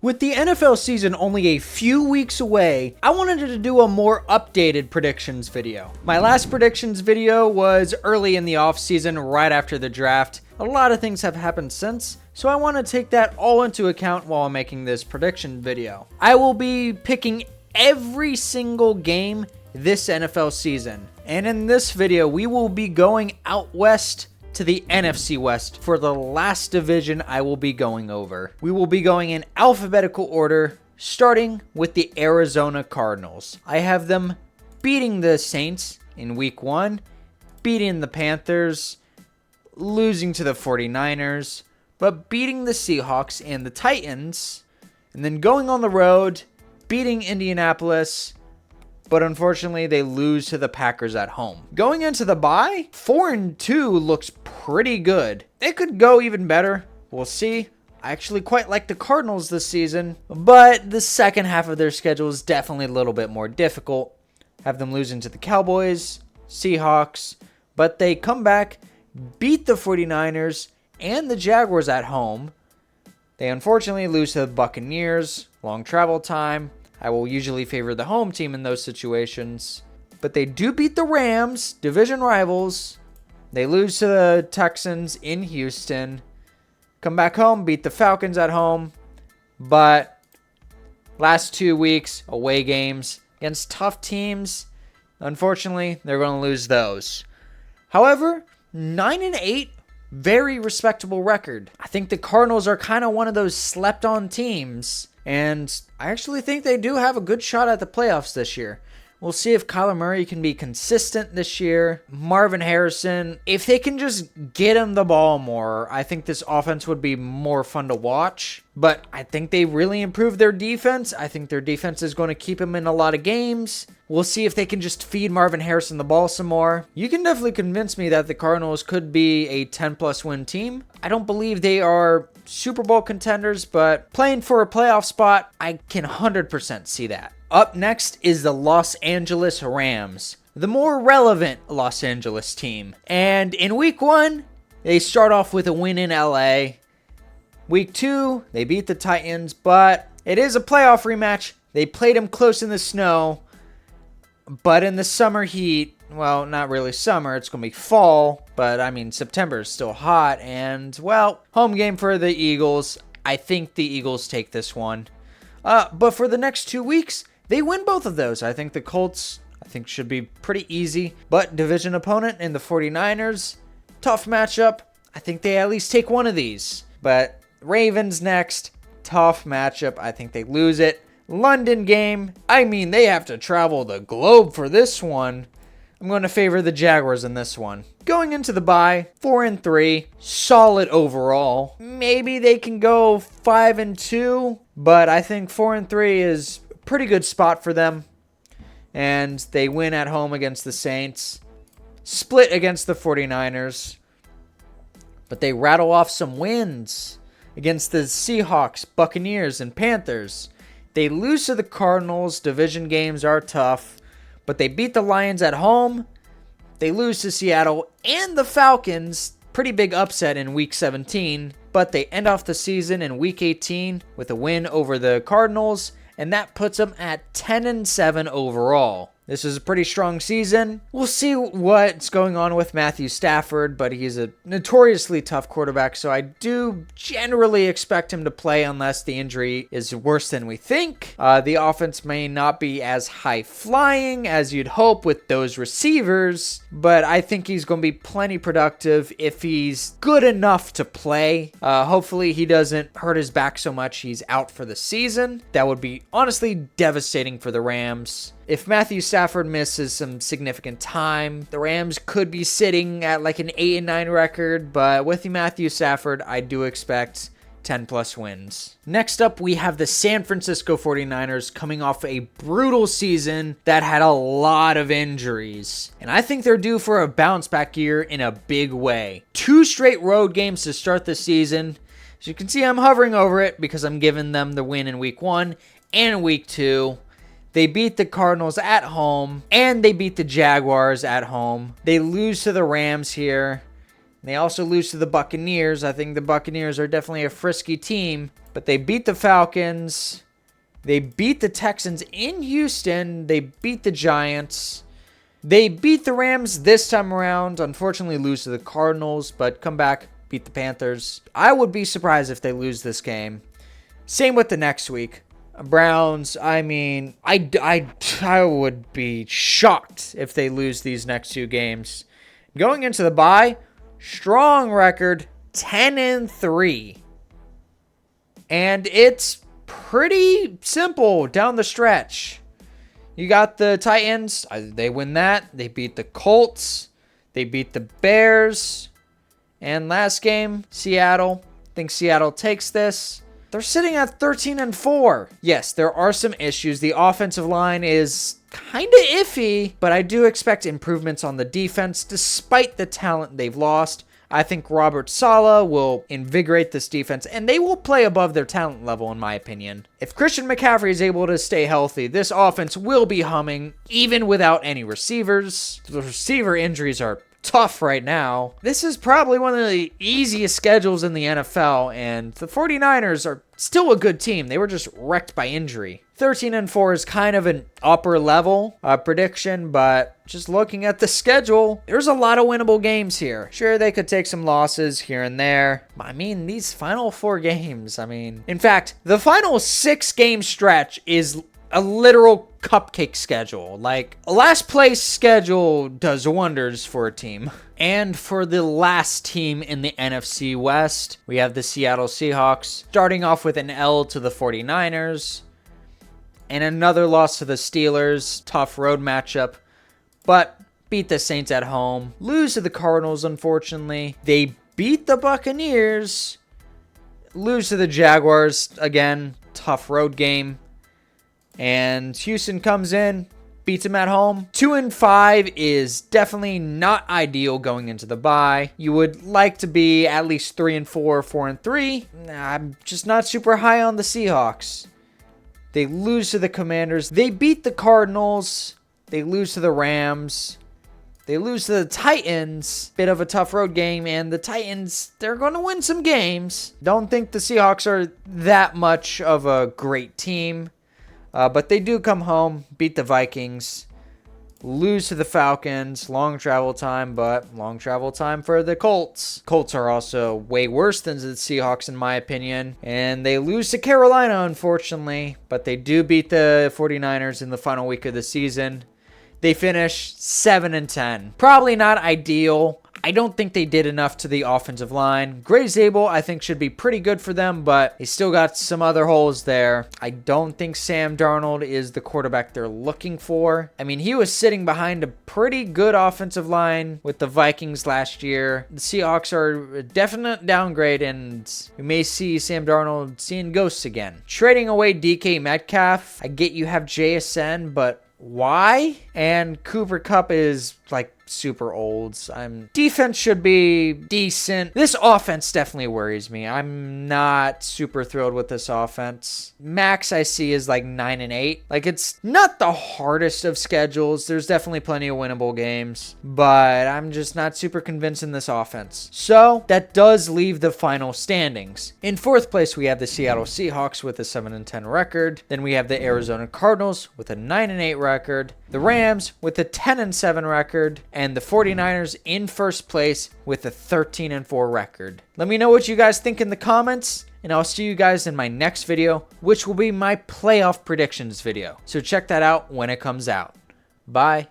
With the NFL season only a few weeks away, I wanted to do a more updated predictions video. My last predictions video was early in the offseason, right after the draft. A lot of things have happened since, so I want to take that all into account while I'm making this prediction video. I will be picking every single game this NFL season, and in this video, we will be going out west to the NFC West for the last division I will be going over. We will be going in alphabetical order, starting with the Arizona Cardinals. I have them beating the Saints in week 1, beating the Panthers, losing to the 49ers, but beating the Seahawks and the Titans, and then going on the road, beating Indianapolis, but unfortunately, they lose to the Packers at home. Going into the bye, 4-2 looks pretty good. It could go even better. We'll see. I actually quite like the Cardinals this season, but the second half of their schedule is definitely a little bit more difficult. Have them losing to the Cowboys, Seahawks, but they come back, beat the 49ers and the Jaguars at home. They unfortunately lose to the Buccaneers, long travel time. I will usually favor the home team in those situations. But they do beat the Rams, division rivals. They lose to the Texans in Houston. Come back home, beat the Falcons at home. But last 2 weeks, away games against tough teams. Unfortunately, they're going to lose those. However, 9-8, very respectable record. I think the Cardinals are kind of one of those slept-on teams. And I actually think they do have a good shot at the playoffs this year. We'll see if Kyler Murray can be consistent this year. Marvin Harrison, if they can just get him the ball more, I think this offense would be more fun to watch. But I think they really improved their defense. I think their defense is going to keep him in a lot of games. We'll see if they can just feed Marvin Harrison the ball some more. You can definitely convince me that the Cardinals could be a 10-plus win team. I don't believe they are Super Bowl contenders, but playing for a playoff spot, I can 100% see that. Up next is the Los Angeles Rams, the more relevant Los Angeles team. And in week 1, they start off with a win in LA. Week 2, they beat the Titans, but it is a playoff rematch. They played them close in the snow, but in the summer heat, well, not really summer, it's going to be fall, but I mean, September is still hot, and well, home game for the Eagles. I think the Eagles take this one. But for the next 2 weeks, they win both of those. I think the Colts, should be pretty easy. But division opponent in the 49ers, tough matchup. I think they at least take one of these. But Ravens next, tough matchup. I think they lose it. London game. I mean, they have to travel the globe for this one. I'm going to favor the Jaguars in this one. Going into the bye, 4-3, solid overall. Maybe they can go 5-2, but I think 4-3 is a pretty good spot for them. And they win at home against the Saints, split against the 49ers, but they rattle off some wins against the Seahawks, Buccaneers, and Panthers. They lose to the Cardinals. Division games are tough. But they beat the Lions at home. They lose to Seattle and the Falcons. Pretty big upset in week 17. But they end off the season in week 18 with a win over the Cardinals. And that puts them at 10-7 overall. This is a pretty strong season. We'll see what's going on with Matthew Stafford, but he's a notoriously tough quarterback, so I do generally expect him to play unless the injury is worse than we think. The offense may not be as high-flying as you'd hope with those receivers, but I think he's going to be plenty productive if he's good enough to play. Hopefully he doesn't hurt his back so much he's out for the season. That would be honestly devastating for the Rams. If Matthew Stafford misses some significant time, the Rams could be sitting at like an 8-9 record, but with Matthew Stafford, I do expect 10-plus wins. Next up, we have the San Francisco 49ers coming off a brutal season that had a lot of injuries. And I think they're due for a bounce-back year in a big way. 2 straight road games to start the season. As you can see, I'm hovering over it because I'm giving them the win in week 1 and week 2. They beat the Cardinals at home, and they beat the Jaguars at home. They lose to the Rams here. They also lose to the Buccaneers. I think the Buccaneers are definitely a frisky team, but they beat the Falcons. They beat the Texans in Houston. They beat the Giants. They beat the Rams this time around. Unfortunately, lose to the Cardinals, but come back, beat the Panthers. I would be surprised if they lose this game. Same with the next week. Browns, I mean, I would be shocked if they lose these next two games. Going into the bye, strong record, 10-3. And it's pretty simple down the stretch. You got the Titans. They win that. They beat the Colts. They beat the Bears. And last game, Seattle. I think Seattle takes this. They're sitting at 13-4. Yes, there are some issues. The offensive line is kind of iffy, but I do expect improvements on the defense despite the talent they've lost. I think Robert Saleh will invigorate this defense, and they will play above their talent level, in my opinion. If Christian McCaffrey is able to stay healthy, this offense will be humming, even without any receivers. The receiver injuries are tough right now. This is probably one of the easiest schedules in the NFL, and the 49ers are still a good team. They were just wrecked by injury. 13-4 is kind of an upper level prediction, but just looking at the schedule, there's a lot of winnable games here. Sure, they could take some losses here and there. I mean, these final 4 games, in fact, the final 6-game stretch is a literal cupcake schedule. Like, a last place schedule does wonders for a team. And for the last team in the NFC West, we have the Seattle Seahawks, starting off with an L to the 49ers, and another loss to the Steelers. Tough road matchup, but beat the Saints at home. Lose to the Cardinals, unfortunately. They beat the Buccaneers. Lose to the Jaguars, again, tough road game. And Houston comes in, beats them at home. 2-5 is definitely not ideal going into the bye. You would like to be at least 3-4, 4-3. I'm just not super high on the Seahawks. They lose to the Commanders. They beat the Cardinals. They lose to the Rams. They lose to the Titans. Bit of a tough road game, and the Titans, they're going to win some games. Don't think the Seahawks are that much of a great team. But they do come home, beat the Vikings, lose to the Falcons, long travel time, but long travel time for the Colts. Colts are also way worse than the Seahawks, in my opinion, and they lose to Carolina, unfortunately, but they do beat the 49ers in the final week of the season. They finish 7-10. Probably not ideal. I don't think they did enough to the offensive line. Gray Zabel, I think, should be pretty good for them, but they still got some other holes there. I don't think Sam Darnold is the quarterback they're looking for. He was sitting behind a pretty good offensive line with the Vikings last year. The Seahawks are a definite downgrade, and we may see Sam Darnold seeing ghosts again. Trading away DK Metcalf, I get you have JSN, but why? And Cooper Kupp is super old. Defense should be decent. This offense definitely worries me. I'm not super thrilled with this offense. Max I see is 9-8. It's not the hardest of schedules. There's definitely plenty of winnable games, but I'm just not super convinced in this offense. So that does leave the final standings. In 4th place, we have the Seattle Seahawks with a 7-10 record. Then we have the Arizona Cardinals with a 9-8 record. The Rams with a 10-7 record, and the 49ers in 1st place with a 13-4 record. Let me know what you guys think in the comments, and I'll see you guys in my next video, which will be my playoff predictions video. So check that out when it comes out. Bye.